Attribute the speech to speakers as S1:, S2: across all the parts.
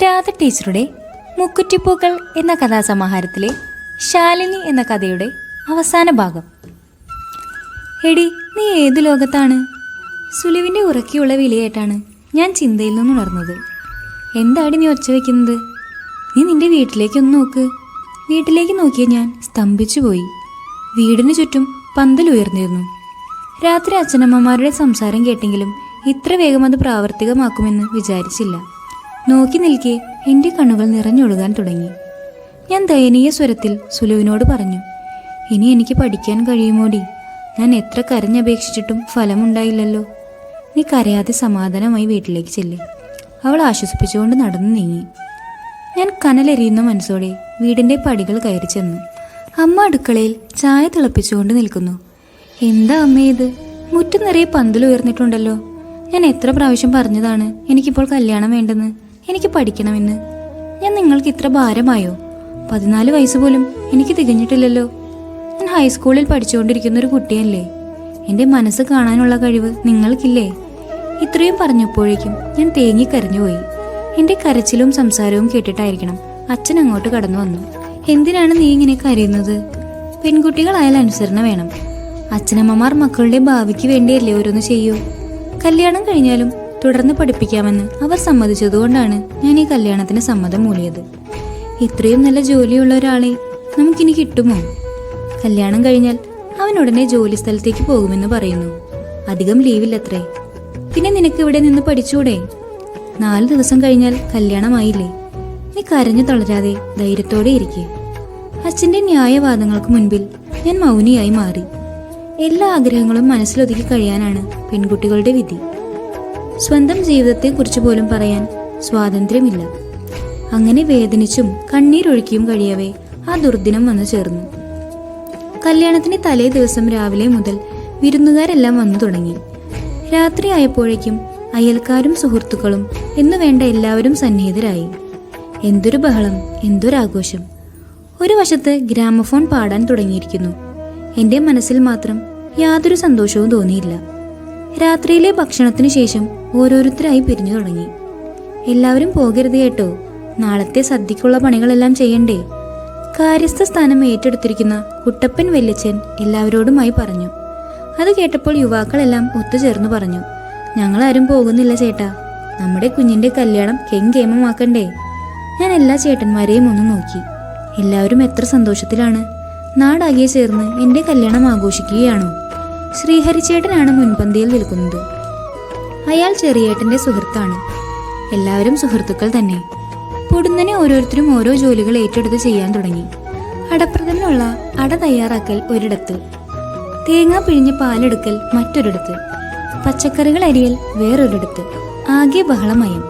S1: രാധ ടീച്ചറുടെ മുക്കുറ്റിപ്പൂക്കൾ എന്ന കഥാസമാഹാരത്തിലെ ശാലിനി എന്ന കഥയുടെ അവസാന ഭാഗം. എടി, നീ ഏത് ലോകത്താണ്? സുലുവിൻ്റെ ഉറക്കിയുള്ള വിളിയായിട്ടാണ് ഞാൻ ചിന്തയിൽ നിന്നുണർന്നത്. എന്താടി നീ ഒച്ച വയ്ക്കുന്നത്? നീ നിന്റെ വീട്ടിലേക്കൊന്ന് നോക്ക്. വീട്ടിലേക്ക് നോക്കിയ ഞാൻ സ്തംഭിച്ചു പോയി. വീടിന് ചുറ്റും പന്തൽ ഉയർന്നിരുന്നു. രാത്രി അച്ഛനമ്മമാരുടെ സംസാരം കേട്ടെങ്കിലും ഇത്ര വേഗം അത് പ്രാവർത്തികമാക്കുമെന്ന് വിചാരിച്ചില്ല. നോക്കി നിൽക്കെ എൻ്റെ കണ്ണുകൾ നിറഞ്ഞൊഴുകാൻ തുടങ്ങി. ഞാൻ ദയനീയ സ്വരത്തിൽ സുലുവിനോട് പറഞ്ഞു, ഇനി എനിക്ക് പഠിക്കാൻ കഴിയുമോടി? ഞാൻ എത്ര കരഞ്ഞപേക്ഷിച്ചിട്ടും ഫലമുണ്ടായില്ലല്ലോ. നീ കരയാതെ സമാധാനമായി വീട്ടിലേക്ക് ചെല്ല്. അവൾ ആശ്വസിപ്പിച്ചുകൊണ്ട് നടന്നു നീങ്ങി. ഞാൻ കനലെരിയുന്ന മനസ്സോടെ വീടിൻ്റെ പടികൾ കയറി ചെന്നു. അമ്മ അടുക്കളയിൽ ചായ തിളപ്പിച്ചുകൊണ്ട് നിൽക്കുന്നു. എന്താ അമ്മേ ഇത്? മുറ്റം നിറയെ പന്തൽ ഉയർന്നിട്ടുണ്ടല്ലോ. ഞാൻ എത്ര പ്രാവശ്യം പറഞ്ഞതാണ് എനിക്കിപ്പോൾ കല്യാണം വേണ്ടെന്ന്, എനിക്ക് പഠിക്കണമെന്ന്. ഞാൻ നിങ്ങൾക്ക് ഇത്ര ഭാരമായോ? 14 വയസ്സ് പോലും എനിക്ക് തികഞ്ഞിട്ടില്ലല്ലോ. ഞാൻ ഹൈസ്കൂളിൽ പഠിച്ചുകൊണ്ടിരിക്കുന്ന ഒരു കുട്ടിയല്ലേ. എൻ്റെ മനസ്സ് കാണാനുള്ള കഴിവ് നിങ്ങൾക്കില്ലേ? ഇത്രയും പറഞ്ഞപ്പോഴേക്കും ഞാൻ തേങ്ങിക്കരഞ്ഞുപോയി. എൻ്റെ കരച്ചിലും സംസാരവും കേട്ടിട്ടായിരിക്കണം അച്ഛൻ അങ്ങോട്ട് കടന്നു വന്നു. എന്തിനാണ് നീ ഇങ്ങനെ കരയുന്നത്? പെൺകുട്ടികളായാൽ അനുസരണ വേണം. അച്ഛനമ്മമാർ മക്കളുടെ ഭാവിക്ക് വേണ്ടിയല്ലേ ഓരോന്ന് ചെയ്യൂ. കല്യാണം കഴിഞ്ഞാലും തുടർന്ന് പഠിപ്പിക്കാമെന്ന് അവർ സമ്മതിച്ചതുകൊണ്ടാണ് ഞാൻ ഈ കല്യാണത്തിന് സമ്മതം മൂളിയത്. ഇത്രയും നല്ല ജോലിയുള്ള ഒരാളെ നമുക്കിനി കിട്ടുമോ? കല്യാണം കഴിഞ്ഞാൽ അവൻ ഉടനെ ജോലി സ്ഥലത്തേക്ക് പോകുമെന്ന് പറയുന്നു. അധികം ലീവില്ലത്രേ. പിന്നെ നിനക്ക് ഇവിടെ നിന്ന് പഠിച്ചൂടെ? 4 ദിവസം കഴിഞ്ഞാൽ കല്യാണമായില്ലേ? നീ കരഞ്ഞു തളരാതെ ധൈര്യത്തോടെ ഇരിക്കെ. അച്ഛൻ്റെ ന്യായവാദങ്ങൾക്ക് മുൻപിൽ ഞാൻ മൗനിയായി മാറി. എല്ലാ ആഗ്രഹങ്ങളും മനസ്സിലൊതുക്കി കഴിയാനാണ് പെൺകുട്ടികളുടെ വിധി. സ്വന്തം ജീവിതത്തെക്കുറിച്ച് പോലും പറയാൻ സ്വാതന്ത്ര്യമില്ല. അങ്ങനെ വേദനിച്ചും കണ്ണീരൊഴുക്കിയും കഴിയവേ ആ ദുർദിനം വന്നു ചേർന്നു. കല്യാണത്തിന് തലേ ദിവസം രാവിലെ മുതൽ വിരുന്നുകാരെല്ലാം വന്നു തുടങ്ങി. രാത്രിയായപ്പോഴേക്കും അയൽക്കാരും സുഹൃത്തുക്കളും എന്നു വേണ്ട എല്ലാവരും സന്നിഹിതരായി. എന്തൊരു ബഹളം, എന്തൊരാഘോഷം! ഒരു വശത്ത് ഗ്രാമഫോൺ പാടാൻ തുടങ്ങിയിരിക്കുന്നു. എൻ്റെ മനസ്സിൽ മാത്രം യാതൊരു സന്തോഷവും തോന്നിയില്ല. രാത്രിയിലെ ഭക്ഷണത്തിനു ശേഷം ഓരോരുത്തരായി പിരിഞ്ഞു തുടങ്ങി. എല്ലാവരും പോകരുത് കേട്ടോ, നാളത്തെ സദ്യക്കുള്ള പണികളെല്ലാം ചെയ്യണ്ടേ? കാര്യസ്ഥ സ്ഥാനം ഏറ്റെടുത്തിരിക്കുന്ന കുട്ടപ്പൻ വല്യച്ഛൻ എല്ലാവരോടുമായി പറഞ്ഞു. അത് കേട്ടപ്പോൾ യുവാക്കളെല്ലാം ഒത്തുചേർന്നു പറഞ്ഞു, ഞങ്ങളാരും പോകുന്നില്ല ചേട്ടാ, നമ്മുടെ കുഞ്ഞിൻ്റെ കല്യാണം കെങ്കേമമാക്കണ്ടേ. ഞാൻ എല്ലാ ചേട്ടന്മാരെയും ഒന്ന് നോക്കി. എല്ലാവരും എത്ര സന്തോഷത്തിലാണ്. നാടാകെ ചേർന്ന് എൻ്റെ കല്യാണം ആഘോഷിക്കുകയാണോ? ശ്രീഹരിച്ചേട്ടനാണ് മുൻപന്തിയിൽ നിൽക്കുന്നത്. അയാൾ ചെറിയേട്ടൻ്റെ സുഹൃത്താണ്. എല്ലാവരും സുഹൃത്തുക്കൾ തന്നെ. പൊടുന്നനെ ഓരോരുത്തരും ഓരോ ജോലികൾ ഏറ്റെടുത്ത് ചെയ്യാൻ തുടങ്ങി. അടപ്രഥമനുള്ള അട തയ്യാറാക്കൽ ഒരിടത്ത്, തേങ്ങ പിഴിഞ്ഞ് പാലെടുക്കൽ മറ്റൊരിടത്ത്, പച്ചക്കറികൾ അരിയൽ വേറൊരിടത്ത്. ആകെ ബഹളമയം.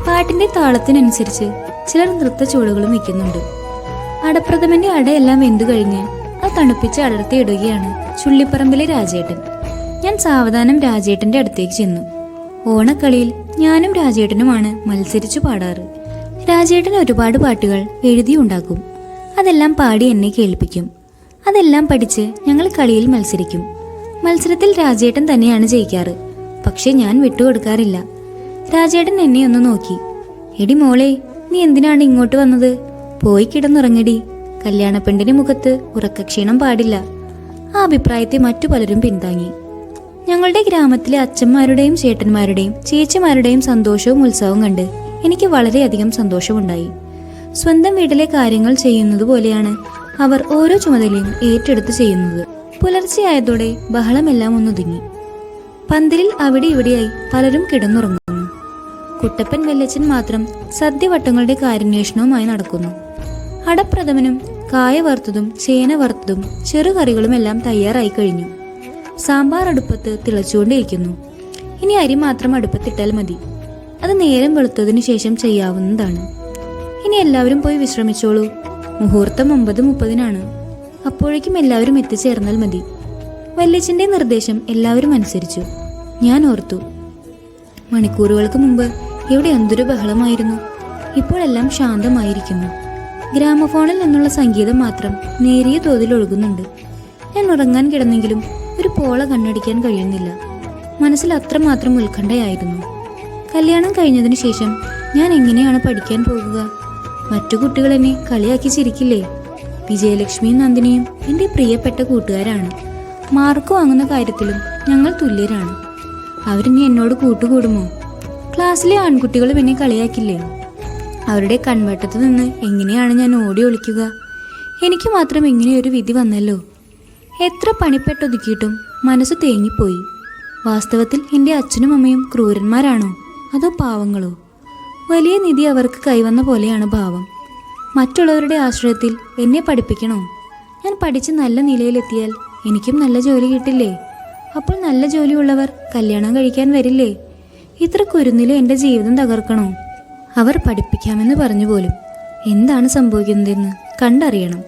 S1: പാട്ടിന്റെ താളത്തിനനുസരിച്ച് ചിലർ നൃത്ത ചുവടുകളും വയ്ക്കുന്നുണ്ട്. അടപ്രഥമന്റെ അടയെല്ലാം വെന്തു കഴിഞ്ഞ് അത് തണുപ്പിച്ച് അടർത്തി ഇടുകയാണ് ചുള്ളിപ്പറമ്പിലെ രാജേട്ടൻ. ഞാൻ സാവധാനം രാജേട്ടന്റെ അടുത്തേക്ക് ചെന്നു. ഓണക്കളിയിൽ ഞാനും രാജേട്ടനുമാണ് മത്സരിച്ചു പാടാറ്. രാജേട്ടൻ ഒരുപാട് പാട്ടുകൾ എഴുതിയുണ്ടാക്കും. അതെല്ലാം പാടി എന്നെ കേൾപ്പിക്കും. അതെല്ലാം പഠിച്ച് ഞങ്ങൾ കളിയിൽ മത്സരിക്കും. മത്സരത്തിൽ രാജേട്ടൻ തന്നെയാണ് ജയിക്കാറ്. പക്ഷെ ഞാൻ വിട്ടുകൊടുക്കാറില്ല. രാജേട്ടൻ എന്നെ ഒന്ന് നോക്കി. എടി മോളെ, നീ എന്തിനാണ് ഇങ്ങോട്ട് വന്നത്? പോയി കിടന്നുറങ്ങടി. കല്യാണപ്പെണ്ണിന്റെ മുഖത്ത് ഉറക്കക്ഷീണം പാടില്ല. ആ അഭിപ്രായത്തെ മറ്റു പലരും പിന്താങ്ങി. ഞങ്ങളുടെ ഗ്രാമത്തിലെ അച്ഛന്മാരുടെയും ചേട്ടന്മാരുടെയും ചേച്ചിമാരുടെയും സന്തോഷവും ഉത്സവവും കണ്ട് എനിക്ക് വളരെയധികം സന്തോഷമുണ്ടായി. സ്വന്തം വീട്ടിലെ കാര്യങ്ങൾ ചെയ്യുന്നത് പോലെയാണ് അവർ ഓരോ ചുമതലയും ഏറ്റെടുത്ത് ചെയ്യുന്നത്. പുലർച്ചെയായതോടെ ബഹളമെല്ലാം ഒന്നൊതുങ്ങി. പന്തലിൽ അവിടെ ഇവിടെയായി പലരും കിടന്നുറങ്ങുന്നു. കുട്ടപ്പൻ വല്യച്ഛൻ മാത്രം സദ്യവട്ടങ്ങളുടെ കാര്യാന്വേഷണവുമായി നടക്കുന്നു. അടപ്രഥമനും കായ വറുത്തതും ചേന വറുത്തതും ചെറുകറികളും എല്ലാം തയ്യാറായി കഴിഞ്ഞു. സാമ്പാർ അടുപ്പത്ത് തിളച്ചുകൊണ്ടിരിക്കുന്നു. ഇനി അരി മാത്രം അടുപ്പത്തിട്ടാൽ മതി. അത് നേരം വെളുത്തതിനു ശേഷം ചെയ്യാവുന്നതാണ്. ഇനി എല്ലാവരും പോയി വിശ്രമിച്ചോളൂ. മുഹൂർത്തം 9:30 അപ്പോഴേക്കും എല്ലാവരും എത്തിച്ചേർന്നാൽ മതി. വല്യച്ഛൻ്റെ നിർദ്ദേശം എല്ലാവരും അനുസരിച്ചു. ഞാൻ ഓർത്തു, മണിക്കൂറുകൾക്ക് മുമ്പ് ഇവിടെ എന്തൊരു ബഹളമായിരുന്നു. ഇപ്പോഴെല്ലാം ശാന്തമായിരിക്കുന്നു. ഗ്രാമഫോണിൽ നിന്നുള്ള സംഗീതം മാത്രം നേരിയ തോതിൽ ഒഴുകുന്നുണ്ട്. ഞാൻ ഉറങ്ങാൻ കിടന്നെങ്കിലും ഒരു പോള കണ്ണടിക്കാൻ കഴിയുന്നില്ല. മനസ്സിൽ അത്രമാത്രം ഉത്കണ്ഠയായിരുന്നു. കല്യാണം കഴിഞ്ഞതിന് ശേഷം ഞാൻ എങ്ങനെയാണ് പഠിക്കാൻ പോകുക? മറ്റു കുട്ടികൾ എന്നെ കളിയാക്കി ചിരിക്കില്ലേ? വിജയലക്ഷ്മിയും നന്ദിനിയും എൻ്റെ പ്രിയപ്പെട്ട കൂട്ടുകാരാണ്. മാർക്ക് വാങ്ങുന്ന കാര്യത്തിലും ഞങ്ങൾ തുല്യരാണ്. അവരിനി എന്നോട് കൂട്ടുകൂടുമോ? ക്ലാസ്സിലെ ആൺകുട്ടികളും എന്നെ കളിയാക്കില്ലേ? അവരുടെ കൺവെട്ടത്ത് നിന്ന് എങ്ങനെയാണ് ഞാൻ ഓടി ഒളിക്കുക? എനിക്ക് മാത്രം ഇങ്ങനെയൊരു വിധി വന്നല്ലോ. എത്ര പണിപ്പെട്ടൊതുക്കിയിട്ടും മനസ്സ് തേങ്ങിപ്പോയി. വാസ്തവത്തിൽ എൻ്റെ അച്ഛനും അമ്മയും ക്രൂരന്മാരാണോ അതോ പാവങ്ങളോ? വലിയ നിധി അവർക്ക് കൈവന്ന പോലെയാണ് ഭാവം. മറ്റുള്ളവരുടെ ആശ്രയത്തിൽ എന്നെ പഠിപ്പിക്കണോ? ഞാൻ പഠിച്ച് നല്ല നിലയിലെത്തിയാൽ എനിക്കും നല്ല ജോലി കിട്ടില്ലേ? അപ്പോൾ നല്ല ജോലിയുള്ളവർ കല്യാണം കഴിക്കാൻ വരില്ലേ? ഇത്ര കുരുന്നില് എൻ്റെ ജീവിതം തകർക്കണോ? അവർ പഠിപ്പിക്കാമെന്ന് പറഞ്ഞു പോലും എന്താണ് സംഭവിക്കുന്നതെന്ന് കണ്ടറിയണം.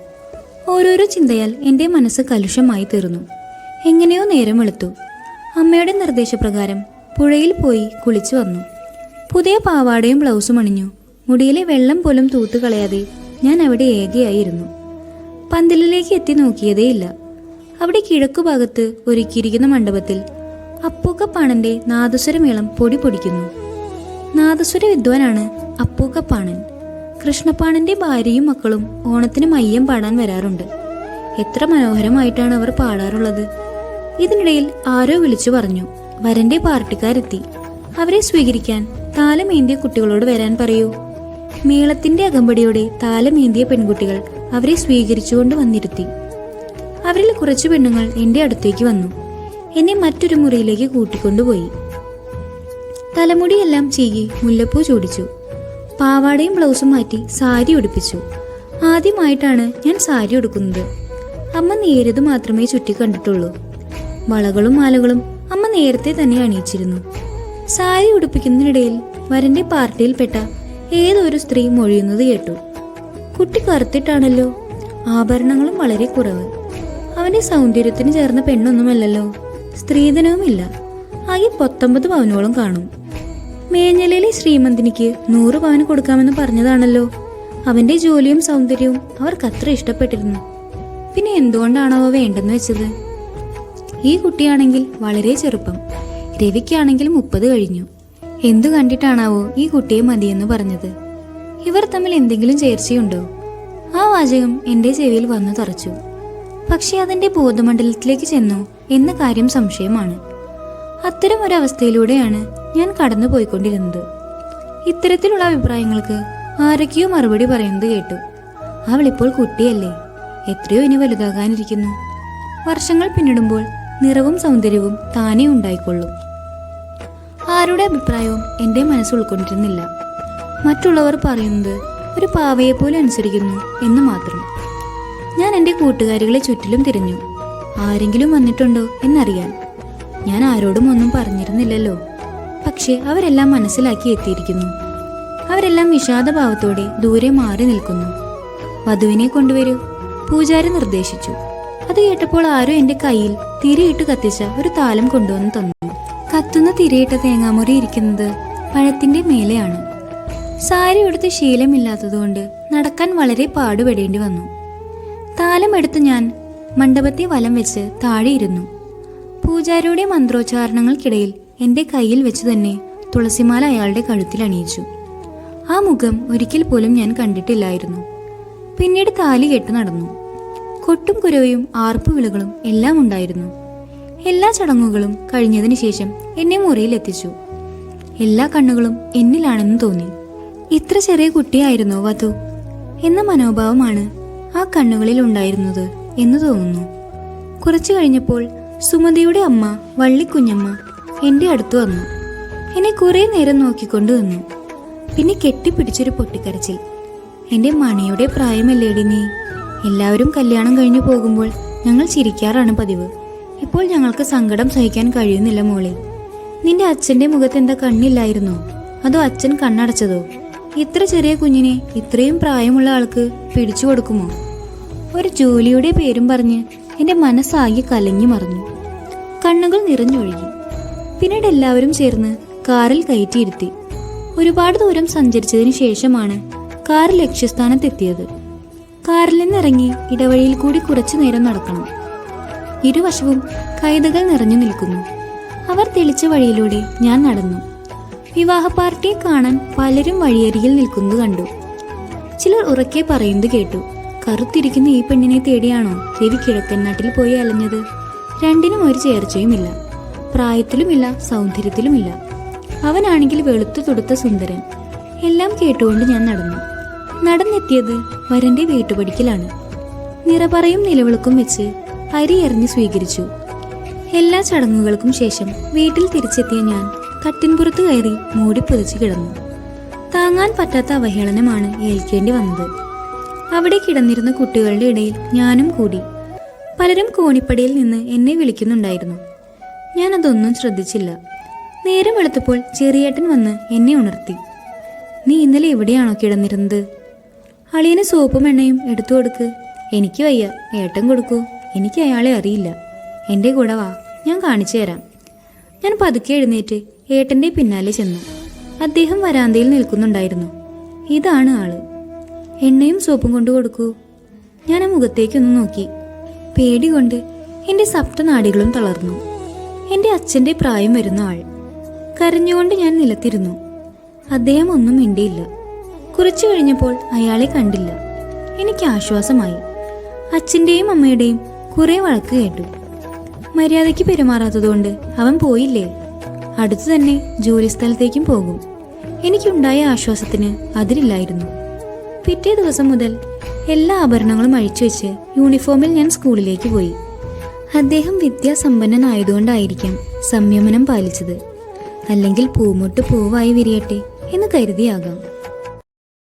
S1: ഓരോരോ ചിന്തയാൽ എൻ്റെ മനസ്സ് കലുഷമായി തീർന്നു. എങ്ങനെയോ നേരം വെളുത്തു. അമ്മയുടെ നിർദ്ദേശപ്രകാരം പുഴയിൽ പോയി കുളിച്ചു വന്നു. പുതിയ പാവാടയും ബ്ലൗസും അണിഞ്ഞു. മുടിയിലെ വെള്ളം പോലും തൂത്തു കളയാതെ ഞാൻ അവിടെ ഏകയായിരുന്നു. പന്തലിലേക്ക് എത്തി നോക്കിയതേയില്ല. അവിടെ കിഴക്കുഭാഗത്ത് ഒരുക്കിയിരിക്കുന്ന മണ്ഡപത്തിൽ അപ്പൂക്കപ്പാണന്റെ നാദസ്വരമേളം പൊടി പൊടിക്കുന്നു. നാദസ്വര വിദ്വാനാണ് അപ്പൂക്കപ്പാണൻ. കൃഷ്ണപ്പാണന്റെ ഭാര്യയും മക്കളും ഓണത്തിന് മയ്യം പാടാൻ വരാറുണ്ട്. എത്ര മനോഹരമായിട്ടാണ് അവർ പാടാറുള്ളത്. ഇതിനിടയിൽ ആരോ വിളിച്ചു പറഞ്ഞു, വരന്റെ പാർട്ടിക്കാരെത്തി. അവരെ സ്വീകരിക്കാൻ താലമേന്തിയ കുട്ടികളോട് വരാൻ പറയൂ. മേളത്തിന്റെ അകമ്പടിയോടെ താലമേന്തിയ പെൺകുട്ടികൾ അവരെ സ്വീകരിച്ചുകൊണ്ട് വന്നിരുത്തി. അവരിൽ കുറച്ചു പെണ്ണുങ്ങൾ എൻ്റെ അടുത്തേക്ക് വന്നു. എന്നെ മറ്റൊരു മുറിയിലേക്ക് കൂട്ടിക്കൊണ്ടുപോയി. തലമുടിയെല്ലാം ചീകി മുല്ലപ്പൂ ചൂടിച്ചു. പാവാടയും ബ്ലൗസും മാറ്റി സാരി ഉടുപ്പിച്ചു. ആദ്യമായിട്ടാണ് ഞാൻ സാരി ഉടുക്കുന്നത്. അമ്മ നേരത് മാത്രമേ ചുറ്റി കണ്ടിട്ടുള്ളൂ. വളകളും മാലകളും അമ്മ നേരത്തെ തന്നെ അണിയിച്ചിരുന്നു. സാരി ഉടുപ്പിക്കുന്നതിനിടയിൽ വരന്റെ പാർട്ടിയിൽപ്പെട്ട ഏതൊരു സ്ത്രീ മൊഴിയുന്നത് കേട്ടു. കുട്ടി കറുത്തിട്ടാണല്ലോ, ആഭരണങ്ങളും വളരെ കുറവ്. അവന്റെ സൗന്ദര്യത്തിന് ചേർന്ന പെണ്ണൊന്നുമല്ലല്ലോ, സ്ത്രീധനവുമില്ല. ആകെ 19 പവനോളം കാണും. മേഞ്ഞലയിലെ ശ്രീമന്തിനിക്ക് 100 പവന് കൊടുക്കാമെന്ന് പറഞ്ഞതാണല്ലോ. അവന്റെ ജോലിയും സൗന്ദര്യവും അവർക്ക് അത്ര ഇഷ്ടപ്പെട്ടിരുന്നു. പിന്നെ എന്തുകൊണ്ടാണോ അവ വേണ്ടെന്ന് വെച്ചത്? ഈ കുട്ടിയാണെങ്കിൽ വളരെ ചെറുപ്പം. രവിക്കാണെങ്കിൽ 30 കഴിഞ്ഞു. എന്തു കണ്ടിട്ടാണാവോ ഈ കുട്ടിയെ മതിയെന്ന് പറഞ്ഞത്? ഇവർ തമ്മിൽ എന്തെങ്കിലും ചേർച്ചയുണ്ടോ? ആ വാചകം എൻ്റെ ചെവിയിൽ വന്നു തറച്ചു. പക്ഷെ അതിൻ്റെ ബോധമണ്ഡലത്തിലേക്ക് ചെന്നു എന്ന കാര്യം സംശയമാണ്. അത്തരം ഒരവസ്ഥയിലൂടെയാണ് ഞാൻ കടന്നു പോയിക്കൊണ്ടിരുന്നത്. ഇത്തരത്തിലുള്ള അഭിപ്രായങ്ങൾക്ക് ആരൊക്കെയോ മറുപടി പറയുന്നത് കേട്ടു. അവളിപ്പോൾ കുട്ടിയല്ലേ, എത്രയോ ഇനി വലുതാകാനിരിക്കുന്നു. വർഷങ്ങൾ പിന്നിടുമ്പോൾ നിറവും സൗന്ദര്യവും താനേ ഉണ്ടായിക്കൊള്ളും. ആരുടെ അഭിപ്രായവും എൻ്റെ മനസ്സ് ഉൾക്കൊണ്ടിരുന്നില്ല. മറ്റുള്ളവർ പറയുന്നത് ഒരു പാവയെപ്പോലെ അനുസരിക്കുന്നു എന്ന് മാത്രം. ഞാൻ എൻ്റെ കൂട്ടുകാരികളെ ചുറ്റിലും തിരഞ്ഞു. ആരെങ്കിലും വന്നിട്ടുണ്ടോ എന്നറിയാൻ. ഞാൻ ആരോടും ഒന്നും പറഞ്ഞിരുന്നില്ലല്ലോ. പക്ഷെ അവരെല്ലാം മനസ്സിലാക്കി എത്തിയിരിക്കുന്നു. അവരെല്ലാം വിഷാദഭാവത്തോടെ ദൂരെ മാറി നിൽക്കുന്നു. വധുവിനെ കൊണ്ടുവരൂ, പൂജാരി നിർദ്ദേശിച്ചു. അത് കേട്ടപ്പോൾ ആരോ എൻ്റെ കയ്യിൽ തിരിയിട്ട് കത്തിച്ച ഒരു താലം കൊണ്ടുവന്ന് തന്നു. കത്തുന്ന തിരിയിട്ട തേങ്ങാമുറി ഇരിക്കുന്നത് പഴത്തിന്റെ മേലെയാണ്. സാരി എടുത്ത് ശീലമില്ലാത്തതുകൊണ്ട് നടക്കാൻ വളരെ പാടുപെടേണ്ടി വന്നു. താലം എടുത്ത് ഞാൻ മണ്ഡപത്തെ വലം വെച്ച് താഴെയിരുന്നു. പൂജാരിയുടെ മന്ത്രോച്ചാരണങ്ങൾക്കിടയിൽ എൻ്റെ കയ്യിൽ വെച്ച് തന്നെ തുളസിമാല അയാളുടെ കഴുത്തിൽ അണിയിച്ചു. ആ മുഖം ഒരിക്കൽ പോലും ഞാൻ കണ്ടിട്ടില്ലായിരുന്നു. പിന്നീട് താലി കെട്ട് നടന്നു. കൊട്ടും കുരവയും ആർപ്പുവിളികളും എല്ലാം ഉണ്ടായിരുന്നു. എല്ലാ ചടങ്ങുകളും കഴിഞ്ഞതിന് ശേഷം എന്നെ മുറിയിൽ എത്തിച്ചു. എല്ലാ കണ്ണുകളും എന്നിലാണെന്ന് തോന്നി. ഇത്ര ചെറിയ കുട്ടിയായിരുന്നോ വധു എന്ന മനോഭാവമാണ് ആ കണ്ണുകളിൽ ഉണ്ടായിരുന്നത് എന്ന് തോന്നുന്നു. കുറച്ചു കഴിഞ്ഞപ്പോൾ സുമതിയുടെ അമ്മ വള്ളിക്കുഞ്ഞമ്മ എൻ്റെ അടുത്ത് വന്നു. എന്നെ കുറെ നേരം നോക്കിക്കൊണ്ടു നിന്നു. പിന്നെ കെട്ടിപ്പിടിച്ചൊരു പൊട്ടിക്കരച്ചിൽ. എൻ്റെ മണിയുടെ പ്രായമല്ലേടി നീ? എല്ലാവരും കല്യാണം കഴിഞ്ഞു പോകുമ്പോൾ ഞങ്ങൾ ചിരിക്കാറാണ് പതിവ്. ഇപ്പോൾ ഞങ്ങൾക്ക് സങ്കടം സഹിക്കാൻ കഴിയുന്നില്ല മോളെ. നിന്റെ അച്ഛൻ്റെ മുഖത്ത് എന്താ കണ്ണില്ലായിരുന്നോ? അതോ അച്ഛൻ കണ്ണടച്ചതോ? ഇത്ര ചെറിയ കുഞ്ഞിനെ ഇത്രയും പ്രായമുള്ള ആൾക്ക് പിടിച്ചു കൊടുക്കുമോ? ഒരു ജോലിയുടെ പേരും പറഞ്ഞ് എൻ്റെ മനസ്സാകെ കലങ്ങി മറിഞ്ഞു. കണ്ണുകൾ നിറഞ്ഞൊഴുകി. പിന്നീട് എല്ലാവരും ചേർന്ന് കാറിൽ കയറ്റിയിരുത്തി. ഒരുപാട് ദൂരം സഞ്ചരിച്ചതിന് ശേഷമാണ് കാർ ലക്ഷ്യസ്ഥാനത്തെത്തിയത്. കാറിൽ നിന്നിറങ്ങി ഇടവഴിയിൽ കൂടി കുറച്ചു നേരം നടക്കണം. ഇരുവശവും കൈതകൾ നിറഞ്ഞു നിൽക്കുന്നു. അവർ തെളിച്ച വഴിയിലൂടെ ഞാൻ നടന്നു. വിവാഹ പാർട്ടിയെ കാണാൻ പലരും വഴിയരികിൽ നിൽക്കുന്നത് കണ്ടു. ചിലർ ഉറക്കെ പറയുന്നത് കേട്ടു. കറുത്തിരിക്കുന്ന ഈ പെണ്ണിനെ തേടിയാണോ രവി കിഴക്കൻ നാട്ടിൽ പോയി അലഞ്ഞത്? രണ്ടിനും ഒരു ചേർച്ചയുമില്ല. പ്രായത്തിലുമില്ല, സൗന്ദര്യത്തിലുമില്ല. അവനാണെങ്കിൽ വെളുത്തു തുടുത്ത സുന്ദരൻ. എല്ലാം കേട്ടുകൊണ്ട് ഞാൻ നടന്നെത്തിയത് വരന്റെ വീട്ടുപടിക്കലാണ്. നിറപറയും നിലവിളക്കും വെച്ച് അരി എറിഞ്ഞ് സ്വീകരിച്ചു. എല്ലാ ചടങ്ങുകൾക്കും ശേഷം വീട്ടിൽ തിരിച്ചെത്തിയ ഞാൻ കട്ടിൻപുറത്ത് കയറി മൂടി പൊതിച്ച് കിടന്നു. താങ്ങാൻ പറ്റാത്ത അവഹേളനമാണ് ഏൽക്കേണ്ടി വന്നത്. അവിടെ കിടന്നിരുന്ന കുട്ടികളുടെ ഇടയിൽ ഞാനും കൂടി. പലരും കോണിപ്പടിയിൽ നിന്ന് എന്നെ വിളിക്കുന്നുണ്ടായിരുന്നു. ഞാൻ അതൊന്നും ശ്രദ്ധിച്ചില്ല. നേരം വെളുത്തപ്പോൾ ചെറിയേട്ടൻ വന്ന് എന്നെ ഉണർത്തി. നീ ഇന്നലെ എവിടെയാണോ കിടന്നിരുന്നത്? അളിയന് സോപ്പും എണ്ണയും എടുത്തു കൊടുക്ക്. എനിക്ക് വയ്യ, ഏട്ടൻ കൊടുക്കൂ. എനിക്ക് അയാളെ അറിയില്ല. എൻ്റെ കൂടെ വാ, ഞാൻ കാണിച്ചു തരാം. ഞാൻ പതുക്കെ എഴുന്നേറ്റ് ഏട്ടൻ്റെ പിന്നാലെ ചെന്നു. അദ്ദേഹം വരാന്തയിൽ നിൽക്കുന്നുണ്ടായിരുന്നു. ഇതാണ് ആള്. എണ്ണയും സോപ്പും കൊണ്ട് കൊടുക്കൂ. ഞാൻ ആ മുഖത്തേക്കൊന്ന് നോക്കി. പേടി കൊണ്ട് എൻ്റെ സപ്തനാഡികളും തളർന്നു. എൻ്റെ അച്ഛൻ്റെ പ്രായം വരുന്ന ആൾ. കരഞ്ഞുകൊണ്ട് ഞാൻ നിലത്തിരുന്നു. അദ്ദേഹം ഒന്നും മിണ്ടിയില്ല. കുറച്ചു കഴിഞ്ഞപ്പോൾ അയാളെ കണ്ടില്ല. എനിക്ക് ആശ്വാസമായി. അച്ഛൻ്റെയും അമ്മയുടെയും കുറെ വഴക്ക് കേട്ടു. മര്യാദയ്ക്ക് പെരുമാറാത്തതുകൊണ്ട് അവൻ പോയില്ലേ? അടുത്തു തന്നെ ജോലിസ്ഥലത്തേക്കും പോകും. എനിക്കുണ്ടായ ആശ്വാസത്തിന് അതിരില്ലായിരുന്നു. പിറ്റേ ദിവസം മുതൽ എല്ലാ ആഭരണങ്ങളും അഴിച്ചു വെച്ച് യൂണിഫോമിൽ ഞാൻ സ്കൂളിലേക്ക് പോയി. അദ്ദേഹം വിദ്യാസമ്പന്നനായതുകൊണ്ടായിരിക്കാം സംയമനം പാലിച്ചത്. അല്ലെങ്കിൽ പൂമൊട്ട് പൂവായി വിരിയട്ടെ എന്ന് കരുതിയാകാം.